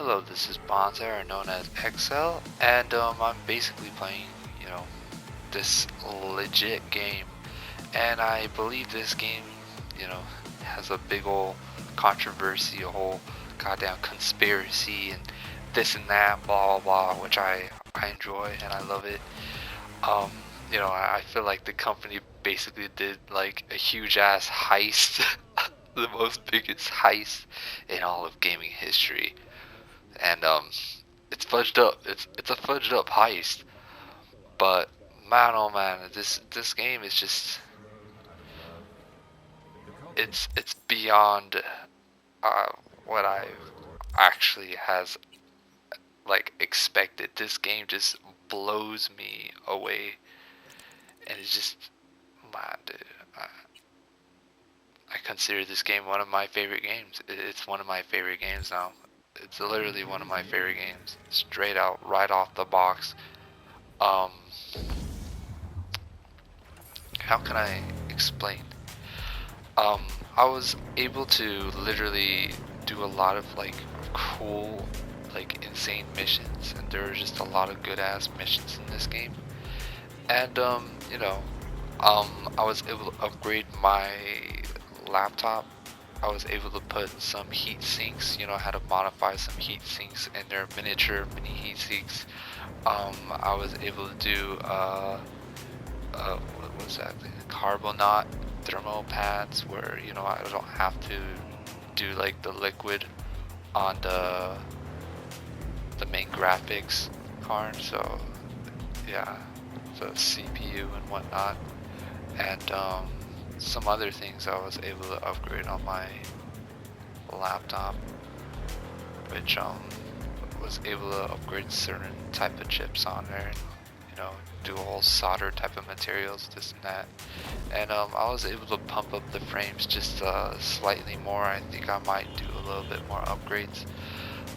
Hello, this is Bonzer, known as XL, and I'm basically playing, you know, this legit game, and I believe this game, you know, has a big old controversy, a whole goddamn conspiracy, and this and that, blah blah blah, which I enjoy and I love it. Um, I feel like the company basically did like a huge ass heist, the most biggest heist in all of gaming history, and it's fudged up. It's a fudged up heist, but man, oh man, this game is just it's beyond uh, what I actually has like expected. This game just blows me away, and it's just man, dude. I consider this game one of my favorite games. It's one of my favorite games now. It's literally one of my favorite games, straight out, right off the box. Um, how can I explain? Um, I was able to literally do a lot of like cool, like insane missions, and there were just a lot of good ass missions in this game. And I was able to upgrade my laptop. I was able to put some heat sinks, how to modify some heat sinks in their miniature mini heat sinks. I was able to do what was that? The Carbonaut thermal pads where I don't have to do like the liquid on the main graphics card. So yeah, the CPU and whatnot, and some other things I was able to upgrade on my laptop, which was able to upgrade certain type of chips on there, and do all solder type of materials, this and that. And I was able to pump up the frames just slightly more. I think I might do a little bit more upgrades,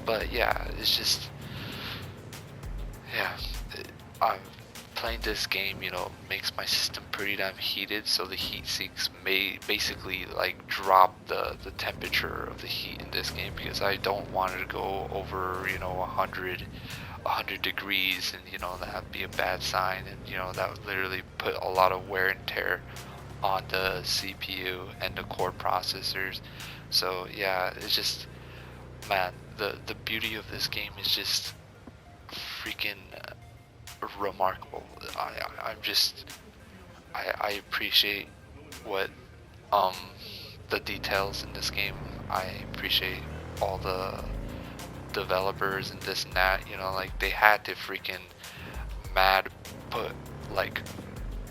but yeah, it's just yeah. I'm playing this game, makes my system pretty damn heated, so the heat sinks may basically like drop the temperature of the heat in this game, because I don't want it to go over 100 degrees, and that would be a bad sign, and that would literally put a lot of wear and tear on the CPU and the core processors. So yeah, it's just, man, the beauty of this game is just freaking remarkable. I appreciate what um the details in this game. I appreciate all the developers and this and that. Like they had to freaking mad put like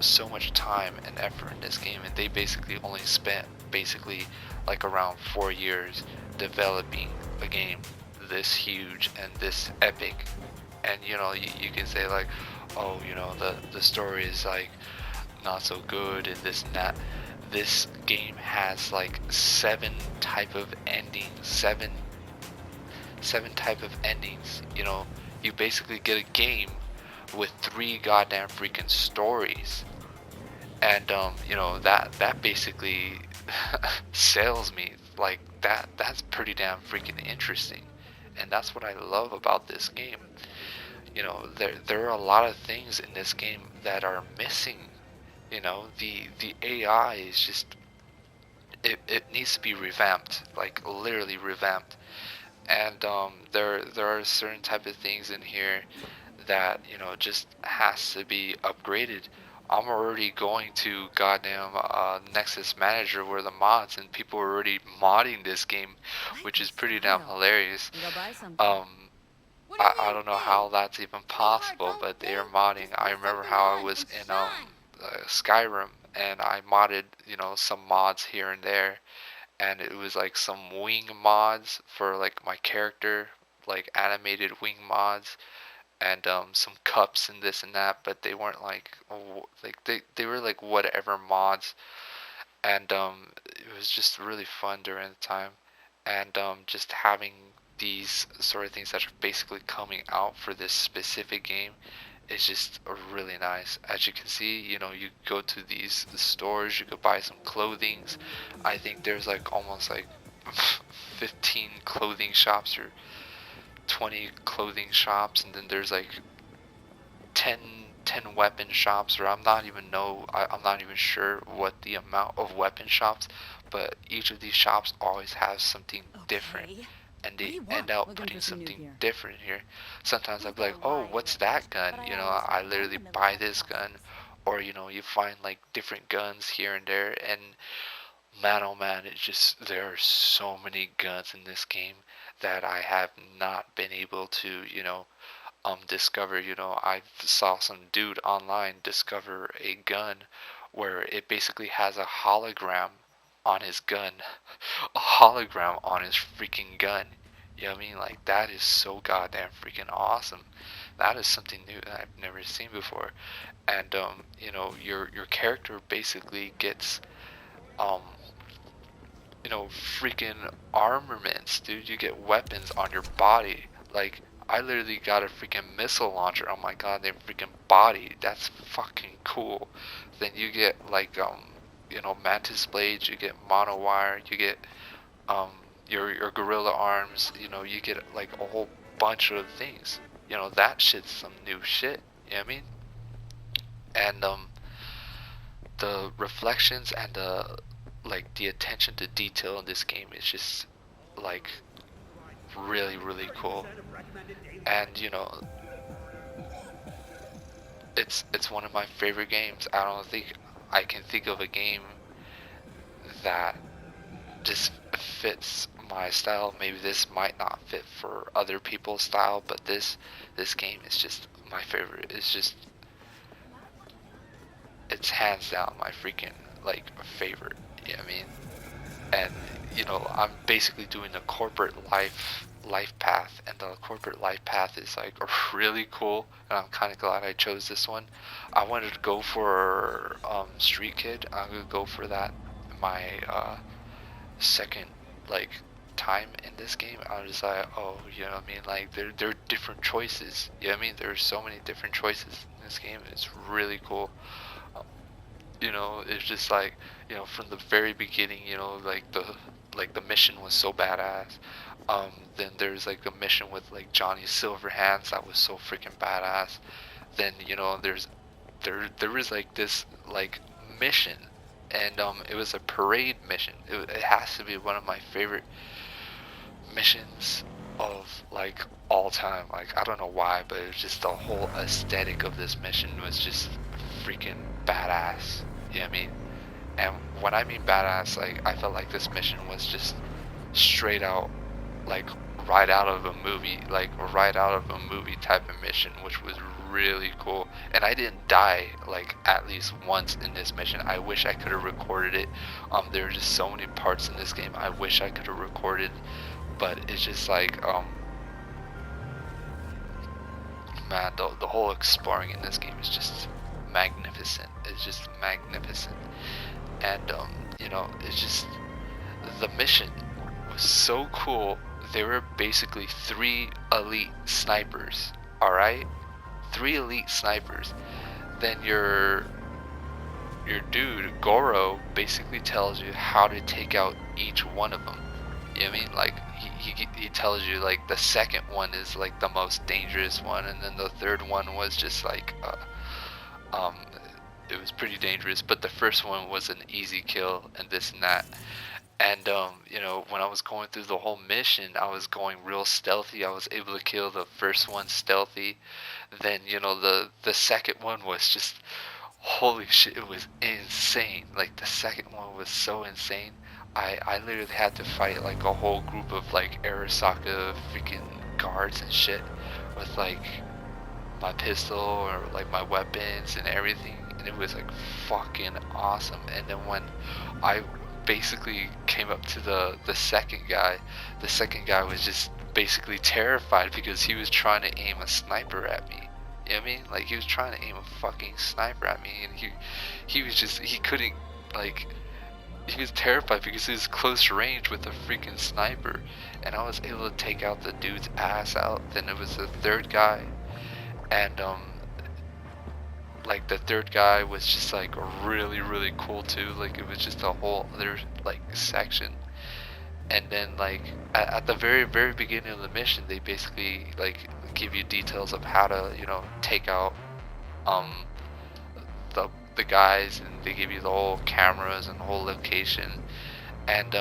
so much time and effort in this game, and they basically only spent basically like around 4 years developing a game this huge and this epic. And you can say like, oh, the story is like not so good and this and that. This game has like seven type of endings. You basically get a game with three goddamn freaking stories, and that basically sells me like that's pretty damn freaking interesting, and that's what I love about this game. There are a lot of things in this game that are missing. The AI is just, it needs to be revamped, like literally revamped. And there are certain type of things in here that just has to be upgraded. I'm already going to goddamn Nexus Manager where the mods, and people are already modding this game, which is pretty damn hilarious. Um, I don't know how that's even possible, but they are modding. I remember how I was in Skyrim, and I modded some mods here and there, and it was like some wing mods for like my character, like animated wing mods, and some cups and this and that, but they weren't like they were like whatever mods, and it was just really fun during the time, and just having these sort of things that are basically coming out for this specific game is just really nice. As you can see, you go to these stores, you could buy some clothings. I think there's like almost like 15 clothing shops or 20 clothing shops, and then there's like 10 10 weapon shops, or I'm not even sure what the amount of weapon shops, but each of these shops always has something different, Okay. and What do they you want? end up Looking putting for some new something gear. different here. Sometimes I'd Not be like, gonna oh, lie, I what's like it, that gun? but I You know, always I find literally random buy military this gun. processes. Or, you find like different guns here and there, and man, oh man, it's just there are so many guns in this game that I have not been able to, discover. I saw some dude online discover a gun where it basically has a hologram on his gun, a hologram on his freaking gun. You know what I mean? Like that is so goddamn freaking awesome. That is something new that I've never seen before. And your character basically gets um freaking armaments, dude. You get weapons on your body. Like, I literally got a freaking missile launcher on my goddamn freaking body. That's fucking cool. Then you get like mantis blades. You get monowire. You get um your gorilla arms. You get like a whole bunch of things. That shit's some new shit. You know what I mean? And the reflections and the attention to detail in this game is just like really really cool. And it's one of my favorite games. I don't think I can think of a game that just fits my style. Maybe this might not fit for other people's style, but this game is just my favorite. It's hands down my freaking like favorite. You know what I mean? And I'm basically doing a corporate life path, and the corporate life path is like really cool, and I'm kind of glad I chose this one. I wanted to go for Street Kid. I'm gonna go for that my second like time in this game. I was just like, oh, you know what I mean? Like there are different choices. You know what I mean? There's so many different choices in this game. It's really cool. Um, it's just like, from the very beginning, like the mission was so badass. Then there's like a mission with like Johnny Silverhands that was so freaking badass. Then there was like this like mission, and it was a parade mission. It has to be one of my favorite missions of like all time. Like I don't know why, but it was just the whole aesthetic of this mission was just freaking badass. You know what I mean? And when I mean badass, like I felt like this mission was just straight out, like right out of a movie, like right out of a movie type of mission, which was really cool. And I didn't die like at least once in this mission. I wish I could have recorded it. There are just so many parts in this game I wish I could have recorded, but it's just like man, the whole exploring in this game is just magnificent. It's just magnificent. And it's just the mission was so cool. There were basically three elite snipers. All right, three elite snipers. Then your dude Goro basically tells you how to take out each one of them. You know what I mean? Like he tells you like the second one is like the most dangerous one, and then the third one was just like um it was pretty dangerous, but the first one was an easy kill and this and that. And when I was going through the whole mission, I was going real stealthy. I was able to kill the first one stealthy. Then the second one was just holy shit, it was insane. Like the second one was so insane. I literally had to fight like a whole group of like Arasaka freaking guards and shit with like my pistol or like my weapons and everything, and it was like fucking awesome. And then when I basically came up to the second guy was just basically terrified because he was trying to aim a sniper at me. You know what I mean? Like he was trying to aim a fucking sniper at me, and he was just he couldn't like he was terrified because he was close range with a freaking sniper, and I was able to take out the dude's ass out. Then it was the third guy, and like the third guy was just like really really cool too. Like it was just a whole other like section. And then like at the very beginning of the mission, they basically like give you details of how to take out um the guys, and they give you the whole cameras and the whole location. And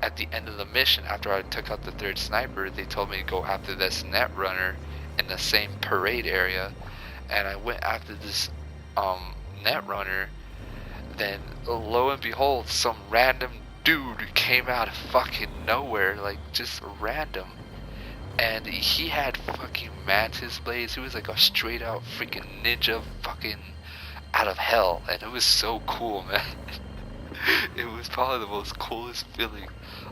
at the end of the mission, after I took out the third sniper, they told me to go after this net runner in the same parade area, and I went after this net runner. Then lo and behold, some random dude came out of fucking nowhere, like just random. And he had fucking mantis blades. He was like a straight out freaking ninja fucking out of hell. And it was so cool, man. It was probably the most coolest feeling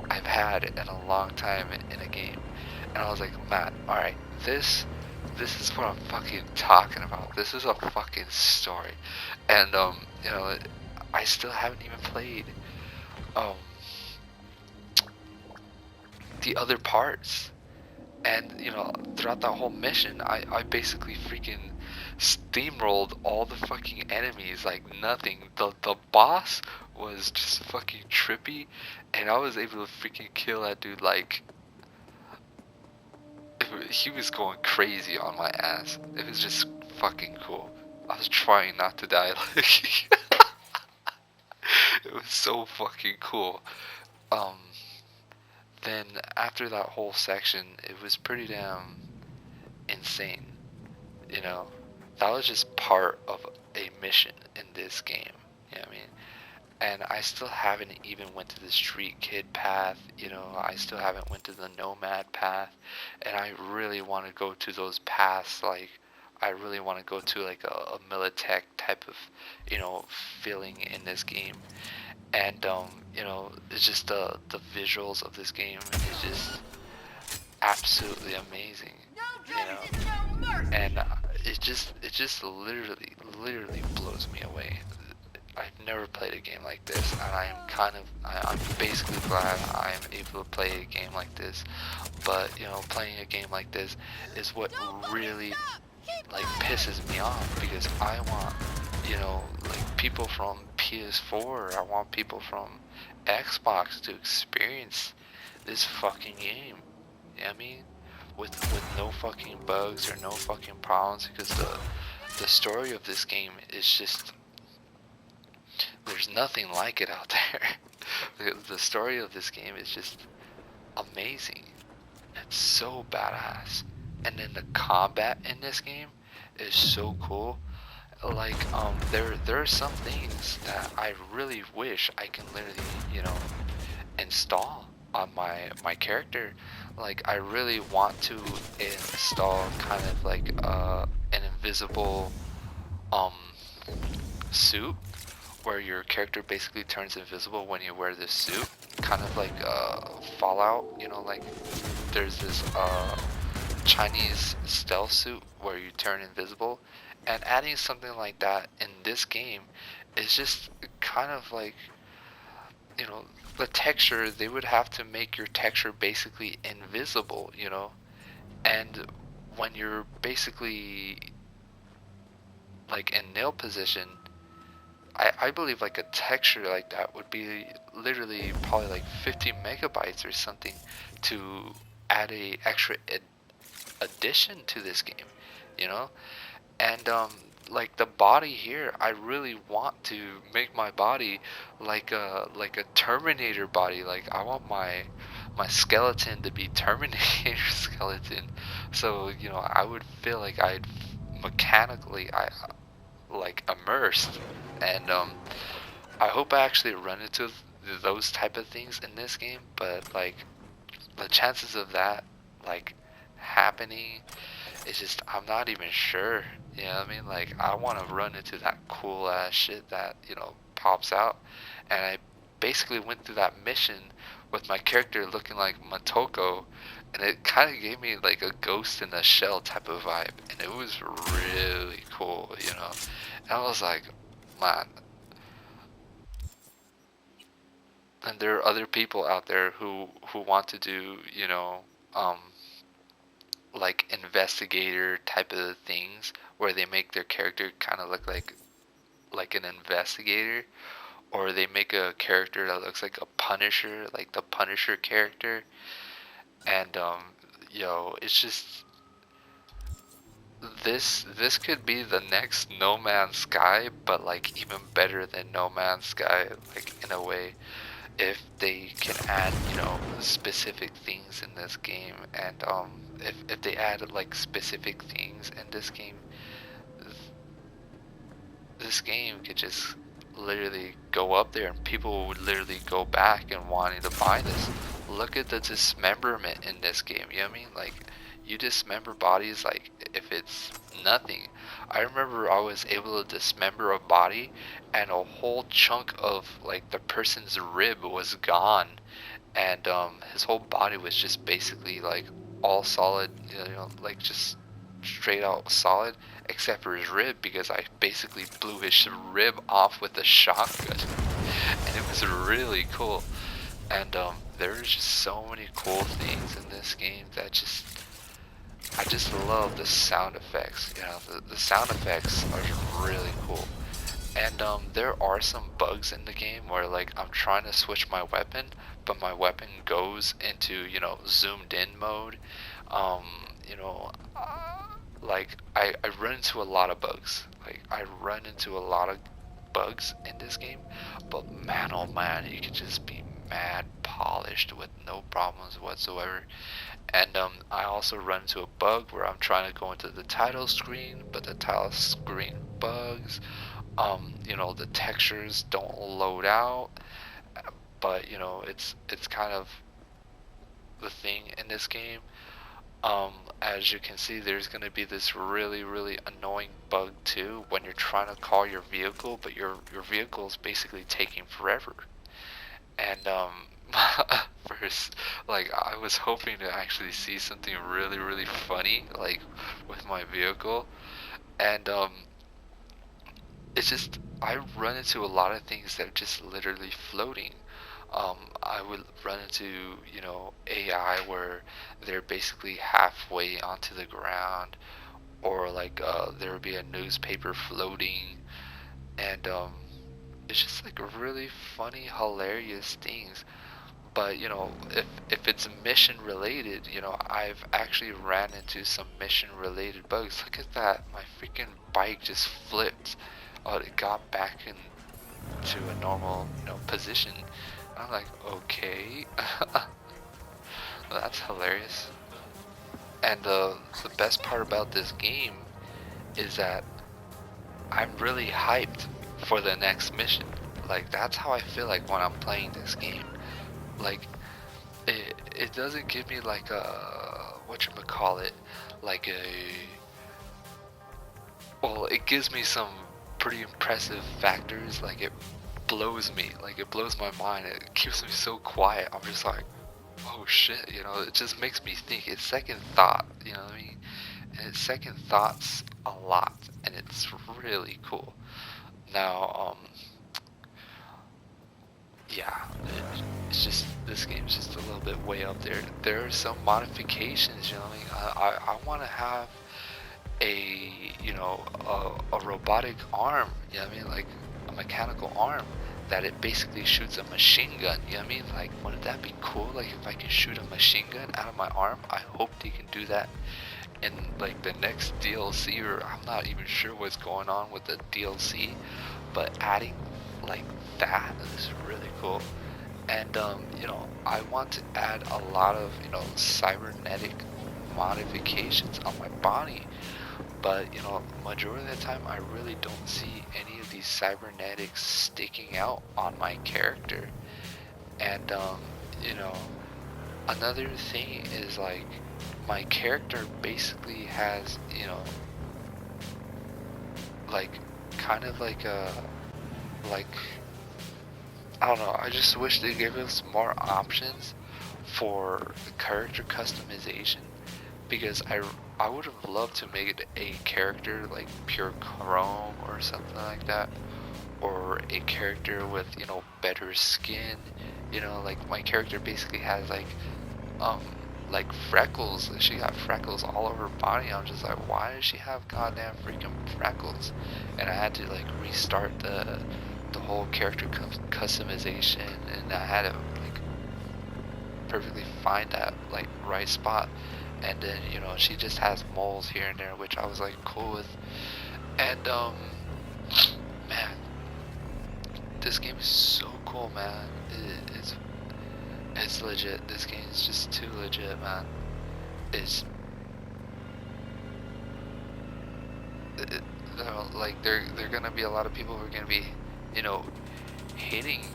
I've had in a long time in a game. And I was like, man, alright, this is what I'm fucking talking about. This is a fucking story. And I still haven't even played um the other parts. And throughout that whole mission, I basically freaking steamrolled all the fucking enemies like nothing. The boss was just fucking trippy, and I was able to freaking kill that dude like he was going crazy on my ass. It was just fucking cool. I was trying not to die. Like it was so fucking cool. Um, then after that whole section, it was pretty damn insane. You know, that was just part of a mission in this game. You know what I mean? And I still haven't even went to the street kid path. I still haven't went to the nomad path, and I really want to go to those paths. Like I really want to go to like a Militech type of feeling in this game. And it's just the visuals of this game is just absolutely amazing. And it just literally blows me away. I've never played a game like this, and I'm basically glad I am able to play a game like this. But playing a game like this is what really like pisses me off, because I want like people from PS4, I want people from Xbox to experience this fucking game. You know what I mean? With no fucking bugs or no fucking problems, because the story of this game is just, there's nothing like it out there. The story of this game is just amazing. It's so badass. And then the combat in this game is so cool. Like there are some things that I really wish I can literally install on my character. Like I really want to install kind of like an invisible um suit, where your character basically turns invisible when you wear this suit, kind of like Fallout. Like there's this Chinese stealth suit where you turn invisible, and adding something like that in this game is just kind of like, you know, the texture. They would have to make your texture basically invisible, and when you're basically like in nail position, I believe like a texture like that would be literally probably like 50 megabytes or something to add a extra addition to this game, you know? And like the body here, I really want to make my body like a Terminator body. Like I want my skeleton to be Terminator skeleton. So, I would feel like I'd mechanically I like immersed. And I hope I actually run into those type of things in this game, but like the chances of that like happening, it's just, I'm not even sure. You know what I mean? Like I want to run into that cool ass shit that pops out. And I basically went through that mission with my character looking like Matoko, and it kind of gave me like a Ghost in the Shell type of vibe, and it was really cool. And I was like, man. And there are other people out there who want to do um like investigator type of things, where they make their character kind of look like an investigator, or they make a character that looks like a Punisher, like the Punisher character, and it's just this could be the next No Man's Sky, but like even better than No Man's Sky, like in a way, if they can add, specific things in this game, and if they add like specific things in this game, this game could just literally go up there and people would literally go back and wanting to buy this. Look at the dismemberment in this game, you know what I mean? Like, you dismember bodies like if it's nothing. I remember I was able to dismember a body and a whole chunk of like the person's rib was gone, and his whole body was just basically like all solid, like just straight out solid, except for his rib, because I basically blew his rib off with a shotgun, and it was really cool. And there's just so many cool things in this game that I just love the sound effects. The sound effects are really cool. And there are some bugs in the game where like I'm trying to switch my weapon, but my weapon goes into, zoomed in mode. Um, you know, like I run into a lot of bugs. Like I run into a lot of bugs in this game, but man, oh man, you can just be mad polished with no problems whatsoever. And I also run into a bug where I'm trying to go into the title screen, but the title screen bugs. The textures don't load out, but it's kind of the thing in this game. As you can see, there's going to be this really, really annoying bug too when you're trying to call your vehicle, but your vehicle is basically taking forever. And first, like I was hoping to actually see something really, really funny, like with my vehicle, and it's just I run into a lot of things that are just literally floating. I would run into, AI where they're basically halfway onto the ground, or like there would be a newspaper floating, and it's just like really funny, hilarious things. But if it's mission related, I've actually ran into some mission related bugs. Look at that, my freaking bike just flipped. Oh, it got back into a normal, position. I'm like, okay. That's hilarious. And the best part about this game is that I'm really hyped for the next mission. Like, that's how I feel like when I'm playing this game. Like, it doesn't give me like a, whatchamacallit, like well, it gives me some pretty impressive factors. Like, it blows me, like it blows my mind. It keeps me so quiet. I'm just like, oh shit, it just makes me think. It's second thought, you know what I mean? And it's second thoughts a lot, and it's really cool. Now, yeah, it's just, this game's just a little bit way up there. There are some modifications, you know what I mean? I want to have a, a robotic arm, you know what I mean? Like a mechanical arm that it basically shoots a machine gun, you know what I mean? Like, wouldn't that be cool? Like, if I can shoot a machine gun out of my arm, I hope they can do that in like the next DLC, or I'm not even sure what's going on with the DLC, but adding like that is really cool. And I want to add a lot of cybernetic modifications on my body, but majority of the time I really don't see any of these cybernetics sticking out on my character. And another thing is like my character basically has like kind of like a like I don't know, I just wish they gave us more options for character customization, because I would have loved to make it a character like pure chrome or something like that, or a character with better skin. Like my character basically has like freckles. She got freckles all over her body. I'm just like, why does she have goddamn freaking freckles? And I had to like restart the whole character customization, and I had to perfectly find that like right spot. And then she just has moles here and there, which I was like cool with. And man, this game is so cool, man. It's legit. This game is just too legit, man. It's it, like they're gonna be a lot of people who are gonna be, you know, hating,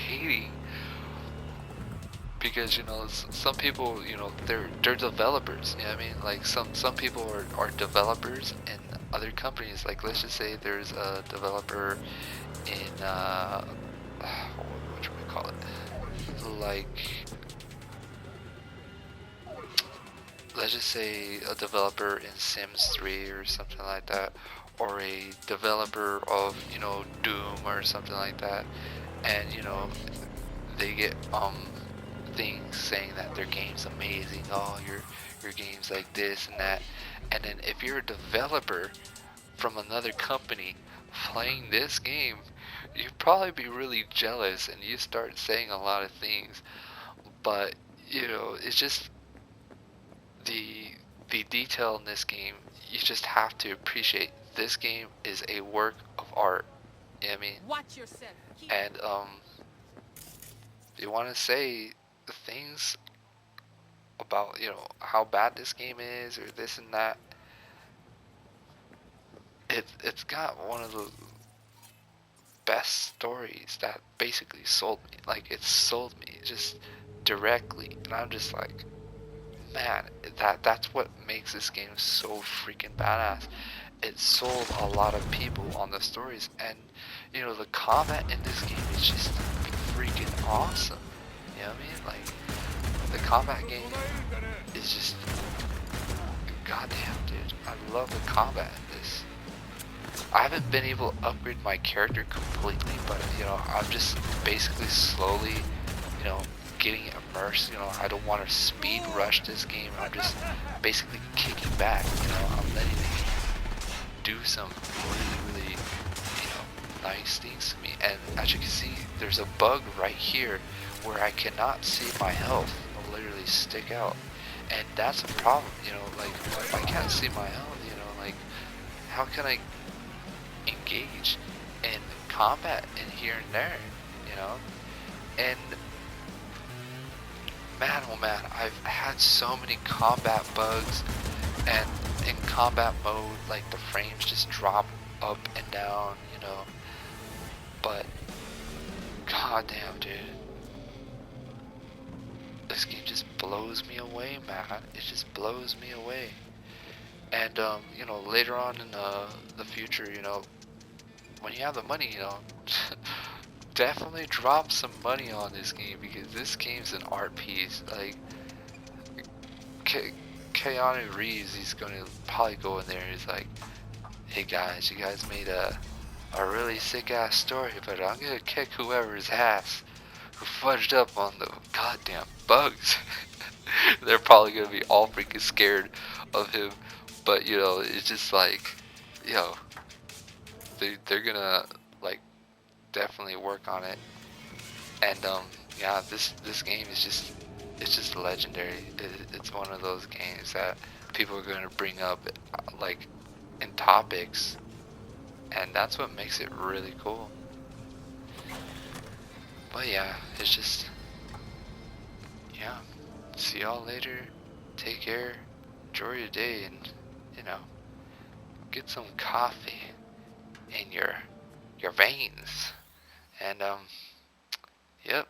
hating because some people they're developers. You know what I mean? Like some people are developers in other companies. Like let's just say there's a developer in what should we call it? Like let's just say a developer in Sims 3 or something like that, or a developer of Doom or something like that, and they get things saying that their game's amazing. Oh, your game's like this and that, and then if you're a developer from another company playing this game, you'd probably be really jealous and you start saying a lot of things, but it's just the the detail in this game. You just have to appreciate this game is a work of art. You know what I mean? Watch yourself. And you want to say the things about how bad this game is or this and that. It's got one of the best stories that basically sold me. Like it sold me just directly, and I'm just like, man, that's what makes this game so freaking badass. It sold a lot of people on the stories, and the combat in this game is just freaking awesome. You know what I mean? Like the combat game is just goddamn, dude. I love the combat in this. I haven't been able to upgrade my character completely, but I'm just basically slowly, you know, getting immersed. I don't want to speed rush this game. I'm just basically kicking back. I'm letting it do some really, nice things to me. And as you can see, there's a bug right here where I cannot see my health literally stick out, and that's a problem. Like if I can't see my health, like how can I engage in combat in here and there, and man, oh man, I've had so many combat bugs, and in combat mode, like the frames just drop up and down, but goddamn, dude, this game just blows me away, man. It just blows me away. And later on in the future, when you have the money, definitely drop some money on this game, because this game's an art piece. Like Keanu Reeves, he's gonna probably go in there and he's like, hey guys, you guys made a really sick ass story, but I'm gonna kick whoever's ass who fudged up on the goddamn bugs. They're probably gonna be all freaking scared of him, but it's just like, they're gonna like definitely work on it. And yeah, this game is just legendary. It's one of those games that people are gonna bring up like in topics, and that's what makes it really cool. But yeah, it's just, yeah. See y'all later. Take care. Enjoy your day, and get some coffee in your veins. And yep.